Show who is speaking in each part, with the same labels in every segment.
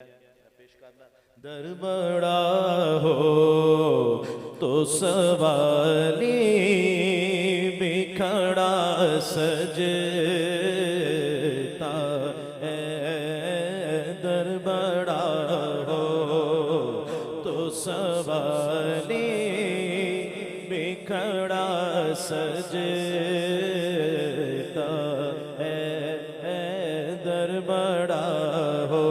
Speaker 1: پیش کرنا در بڑا ہو تو سوالی بکھڑا سجتا ہے در بڑا ہو تو سوالی بکھڑا سجتا ہے در بڑا ہو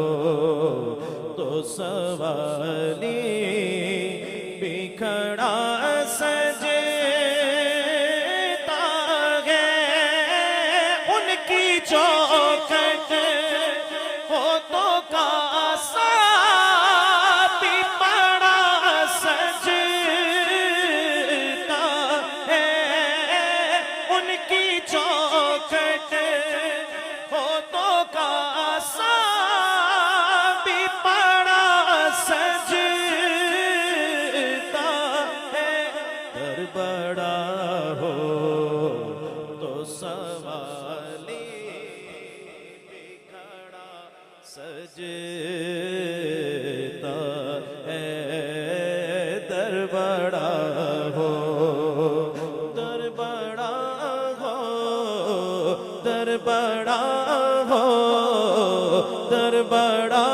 Speaker 1: تو سوالی بکھڑا سجتا ہے ان کی چوکھٹ ہو تو کاسا بھی پڑا سجتا ہے ان کی چوکھٹ ہو تو کاسا سجتا ہے در بڑا ہو تو سوالی بکھڑا سجتا ہے در بڑا ہو در بڑا ہو در بڑا ہو در بڑا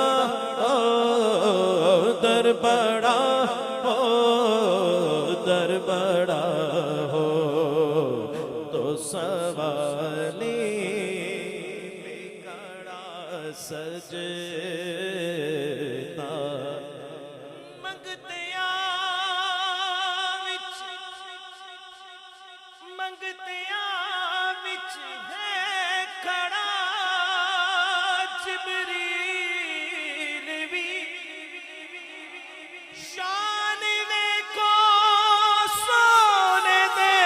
Speaker 1: در بڑا ہو در بڑا ہو تو سوالی بکھڑا سجتا منگتیاں وچ ہے کھڑا جبریل بھی شان وے کو سونے دے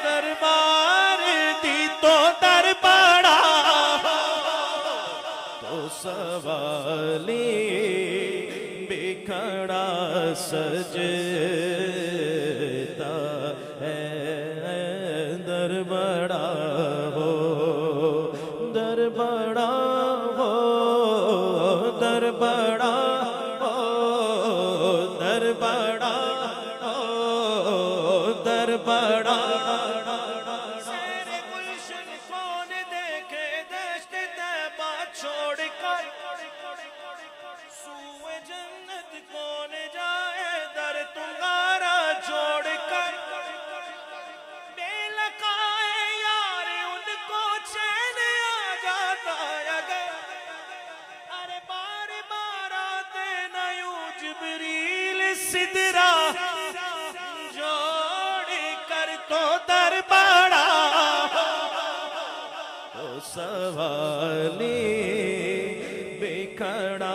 Speaker 1: دربار دی تو در بڑا تو سوالی بکھڑا سجتا ہے در بڑا ہو در بڑا ہو در بڑا در بڑا ہو در بڑا سیر گلشن کون دیکھے دشت طیبہ چھوڑ کر سوئے جنت کون جائے در تمہارا جوڑ کر بے لقائے یار ان کو چین آ جاتا اگر ارے بار بار آتے نہ یوں جبریل سدرا جوڑ کر تو در بڑا تو سوالی بکھڑا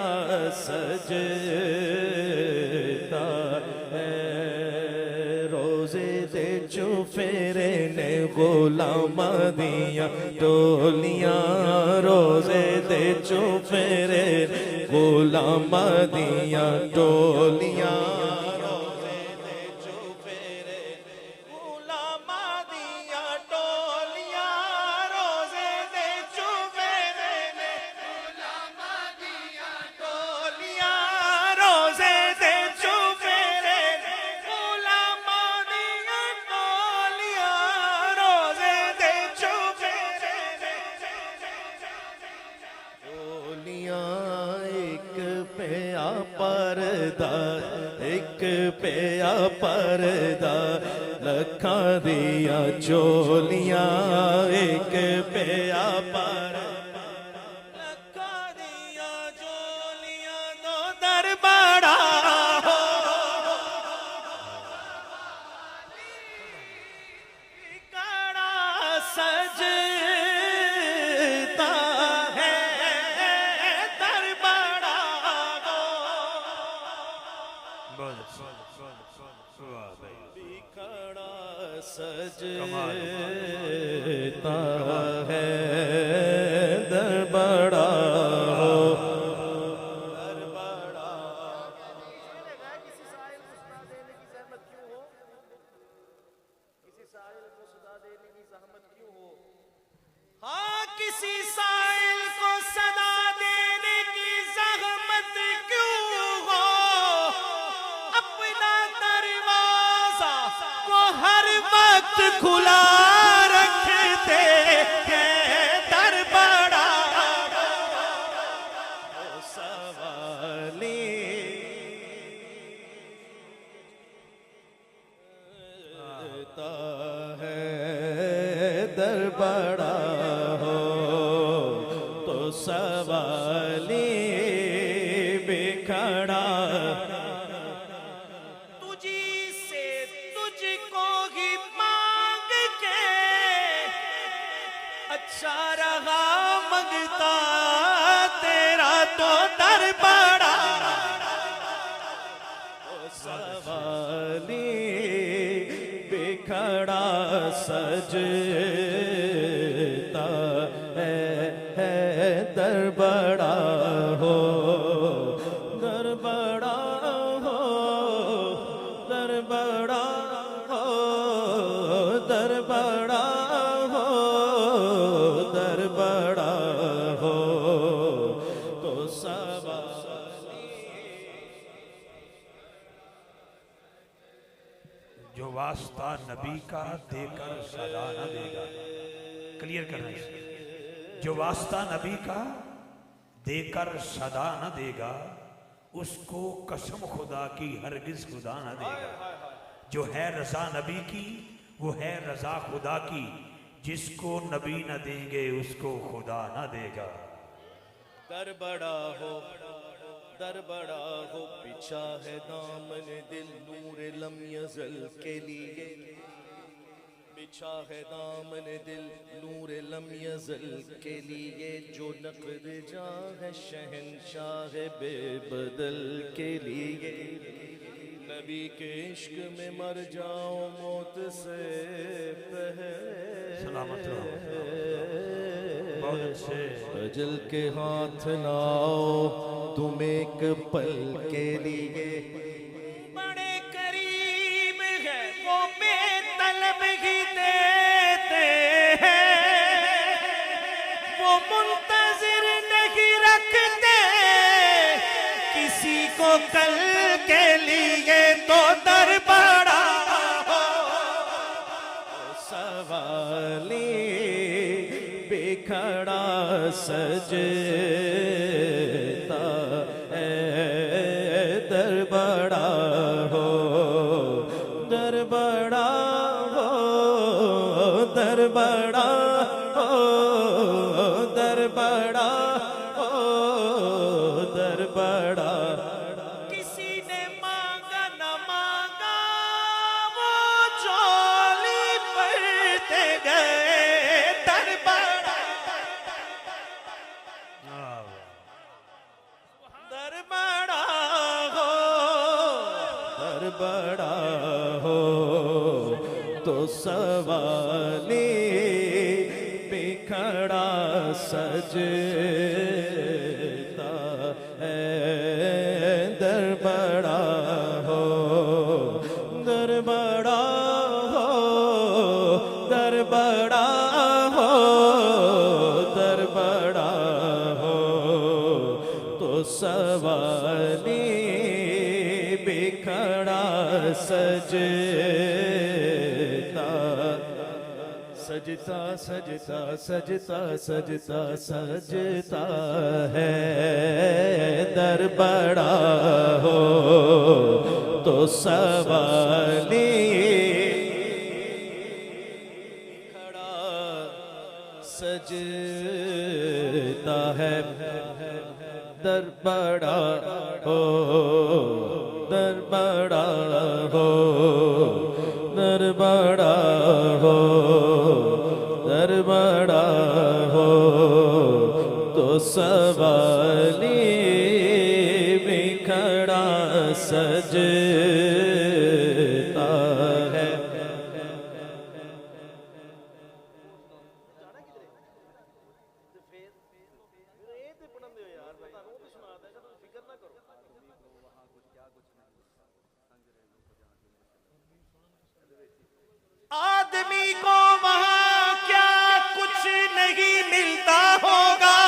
Speaker 1: سجتا ہے روزے دے چوفیرے نے غلام دیا ٹولیاں روزے دے چوفیرے غلام دیا ٹولیاں روزے دے چوفیرے غلام دیا ٹولیاں روزے دے چوفیرے غلام دیا ٹولیاں روزے دے چوفیرے غلام دیا ٹولیاں روزے دے چوفیرے ٹولیاں ایک پیا پردہ ایک پیا پردہ لکھاں دیا چولیاں ایک پیا پردہ لکھاں دیا چولیاں دو در بڑا ہو بکھڑا سجتا ہے در بڑا ہو بکھڑا سجتا ہے در بڑا ہو در بڑا
Speaker 2: کسی سائل کو صدا دینے کی زحمت کیوں ہو کسی سائل کو صدا دینے کی زحمت کیوں ہو
Speaker 1: ہاں کسی سائل کو صدا دینے کی زحمت وقت کھلا رکھتے ہیں در بڑا ہو سوالی ہے در بڑا ہو تو سوالی بکھڑا
Speaker 2: تجھی سے تجھ کو ہی مانگ کے
Speaker 1: اچھا رہا منگتا تیرا تو در بڑا ہو سوالی بکھڑا سجتا ہے در بڑا ہو در بڑا ہو در بڑا ہو در بڑا ہو در بڑا ہو تو
Speaker 3: جو واسطہ نبی کا دے کر صدا نہ دے گا، کلیئر کرنا ہے، جو واسطہ نبی کا دے کر صدا نہ دے گا اس کو قسم خدا کی ہرگز خدا نہ دے گا۔ جو ہے رضا نبی کی وہ ہے رضا خدا کی، جس کو نبی نہ دیں گے اس کو خدا نہ دے گا۔
Speaker 1: در بڑا ہو در بڑا ہو بچھا ہے دامن دل نور لم یزل کے لیے، بچھا ہے دامن دل نور لم یزل کے لیے، جو نقد جاں ہے شہنشاہ بے بدل کے لیے، نبی کے عشق میں مر جاؤ موت سے پہلے،
Speaker 3: سلامت رہو، بہت اچھے۔
Speaker 1: اجل کے ہاتھ لاؤ تم ایک پل کے لیے،
Speaker 2: بڑے قریب ہے وہ بے طلب ہی دیتے ہیں، وہ منتظر نہیں رکھتے کسی کو کل کے لیے، تو در بڑا ہو
Speaker 1: سوالی بکھڑا سجتا ہے در بڑا ہو در بڑا ہو در بڑا ہو در بڑا ہو در بڑا
Speaker 2: کسی نے مانگا نہ مانگا وہ جولی پڑھتے گئے در بڑا
Speaker 1: در بڑا ہو در بڑا ہو تو سوالی بکھڑا سجتا ہے در بڑا ہو در بڑا ہو در بڑا ہو در بڑا ہو تو سوالی بکھڑا سجتا سجتا سجتا سجتا سجتا ہے در بڑا ہو تو سوالی کھڑا سجتا ہے در بڑا ہو در بڑا ہو در بڑا ہو در بڑا ہو تو سوالی بکھڑا سجتا ہے
Speaker 2: آدمی کو وہاں کیا کچھ نہیں ملتا ہوگا،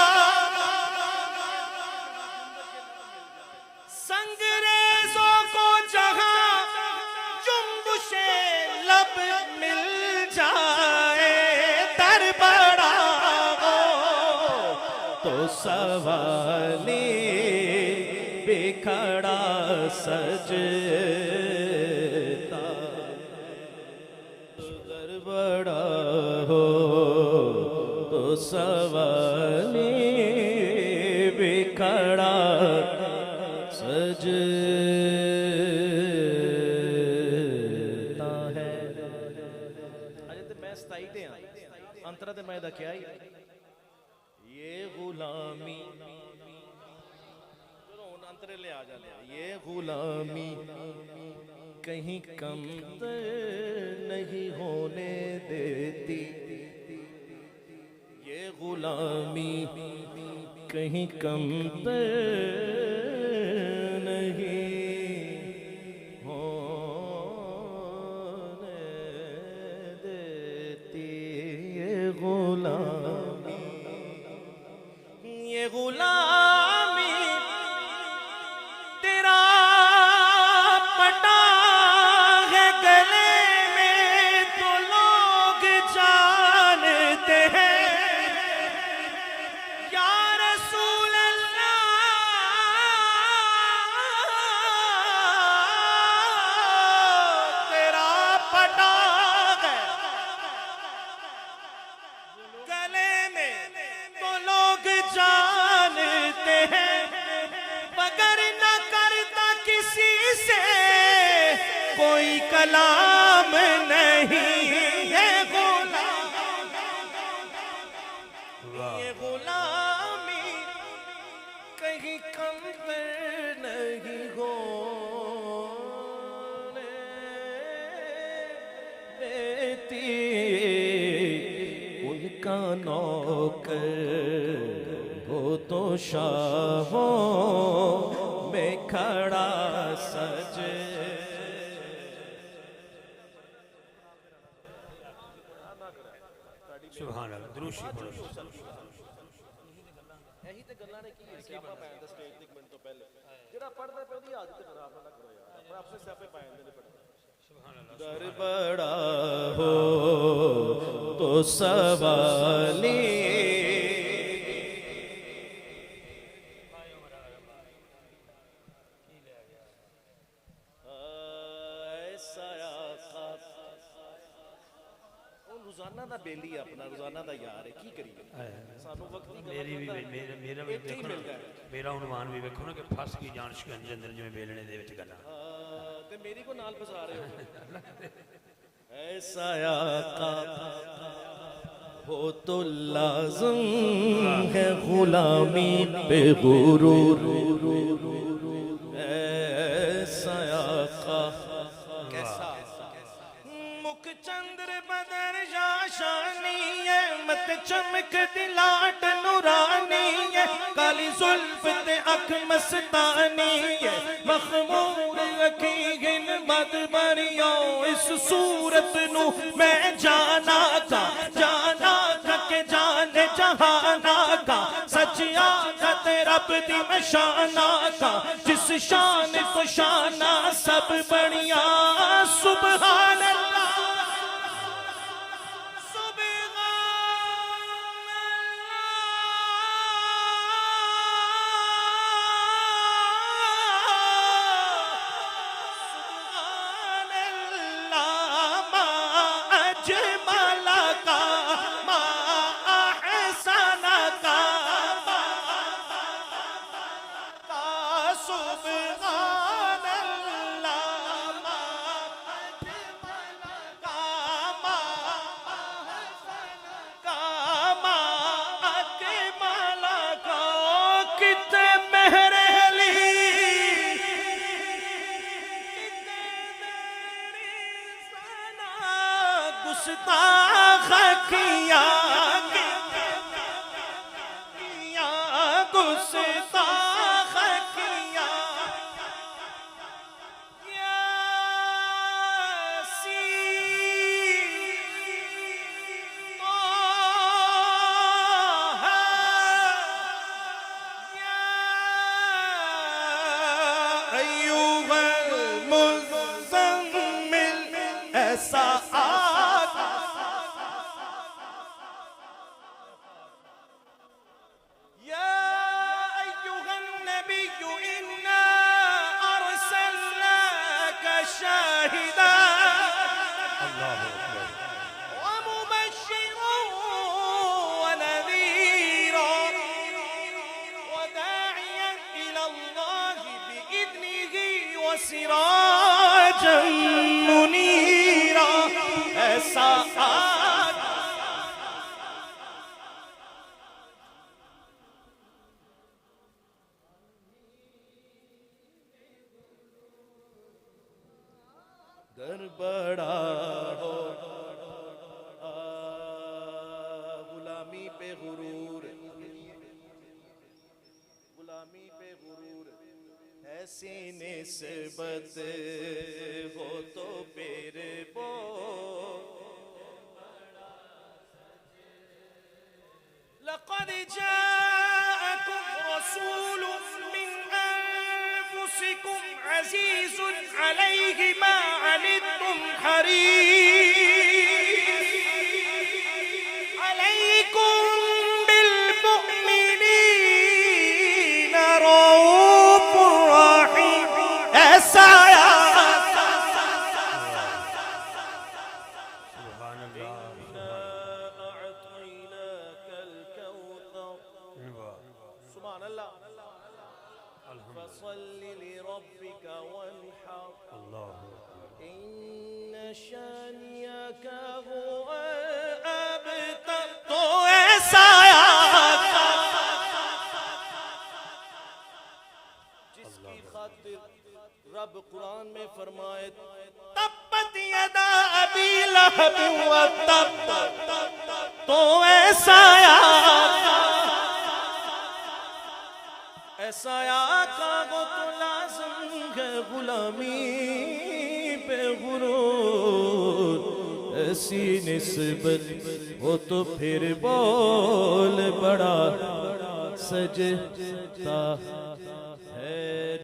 Speaker 2: سنگریزوں کو جہاں جنبش لب مل
Speaker 1: سوالی بکھڑا سجتا در بڑا ہو تو سوالی بکھڑا سجتا ہے.
Speaker 2: اجے تے میں 27 تے ہاں انترا تے میں دا کیا ہی
Speaker 1: یہ غلامی
Speaker 2: انترے لے آ جانے
Speaker 1: یہ غلامی کہیں کم نہیں ہونے دیتی. یہ غلامی کہیں کم نہیں ہونے دیتی. یہ غلامی تیرا پٹا ہے گلے میں تو لوگ جانتے ہیں. یا رسول اللہ تیرا پٹا ہے گلے میں تو لوگ جانتے ہیں. مگر نہ کرتا کسی سے کوئی کلام نہیں ہے. یہ غلامی کہیں کم نہیں ہونے دیتی. ان کا نوکر ہو تو شاہوں میں کھڑا سجے.
Speaker 3: سبحان اللہ دروشی پڑھو.
Speaker 2: یہی تے گلاں نے کی سیاپا پائیں دے سٹیج تے منٹ تو پہلے جڑا پڑھدا پہ اودی عادت خراب نہ کرو یار. اپنے آپ سے سیاپے پائیں دے پڑھدا.
Speaker 1: در بڑا ہو تو سوالی
Speaker 2: روزانہ دا بیلی اپنا روزانہ دا یار ہے کی کریے سانو وقت نہیں
Speaker 3: میری بھی میرا بھی دیکھو نا میرا عنوان بھی دیکھو نا کہ پھس کی جان شکنج اندر جو بیلنے دے وچ گلا
Speaker 2: تے میری کو نال پھسا رہے ہو.
Speaker 1: ایسا آقا ہو تو لازم ہے غلامی پہ غرور. ایسا آقا
Speaker 2: کیسا
Speaker 1: مکھ چندر بدر یا شانی ہے مت چمک دلاٹ نورانی ہے. کالی زلف تے اکھ مستانی ہے مخمور رکھی گن بد بریوں. اس صورت نو میں جانا کا کہ جان جہانا کا. سچ آخت رب دی میں شانا کا جس شان کو شانہ سب بڑیاں. سبحان اللہ گستاخ کیا گستاخ کیا ایوب المزمل ایسا یا شاهدا
Speaker 3: اللہ اکبر
Speaker 1: ومبشرا ونذيرا وداعيا إلى الله بإذنه وسراجا منيرا ایسا در بڑا ہو غلامی پہ غرور غلامی پہ غرور ایسی نسبت ہو تو پھر وہ لقد جاءكم رسول من أنفسكم عزيز عليه ما عنتم حريص عليكم بالمؤمنين رؤوف رحيم ایسا
Speaker 3: سبحان اللہ
Speaker 1: أعطيناك الكوثر سبحان الله فصل لربك وانحر
Speaker 3: اللہ
Speaker 1: إن شانئك هو الأبتر تو ایسا جس کی خاطر رب قرآن میں فرمائے تبت یدا ابی لہب وتب تو ایسا ایسا آقا کو تو لازم ہے غلامی پہ غرور ایسی نسبت ہو تو پھر بول بڑا سجتا ہے